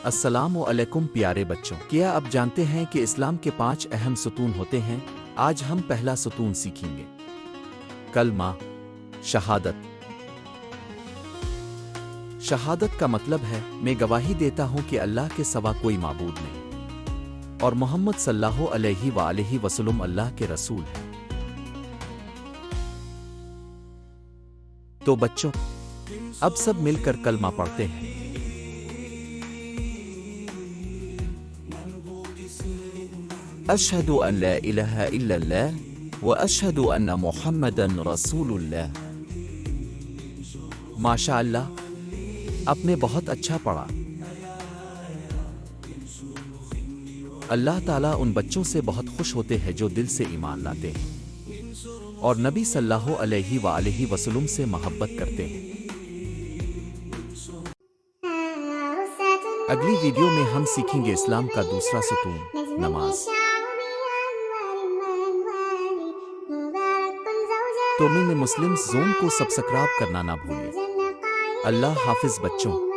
السلام علیکم پیارے بچوں، کیا اب جانتے ہیں کہ اسلام کے 5 اہم ستون ہوتے ہیں؟ آج ہم پہلا ستون سیکھیں گے، کلمہ شہادت۔ شہادت کا مطلب ہے میں گواہی دیتا ہوں کہ اللہ کے سوا کوئی معبود نہیں اور محمد صلی اللہ علیہ وآلہ وسلم اللہ کے رسول ہیں۔ تو بچوں، اب سب مل کر کلمہ پڑھتے ہیں۔ اشہد ان لا الہ الا اللہ واشہد ان محمدا رسول اللہ۔ ماشاء اللہ، آپ نے بہت اچھا پڑھا۔ اللہ تعالیٰ ان بچوں سے بہت خوش ہوتے ہیں جو دل سے ایمان لاتے ہیں اور نبی صلی اللہ علیہ وآلہ وسلم سے محبت کرتے ہیں۔ اگلی ویڈیو میں ہم سیکھیں گے اسلام کا دوسرا ستون، نماز۔ تو میں مسلم زون کو سبسکرائب کرنا نہ بھولیں۔ اللہ حافظ بچوں۔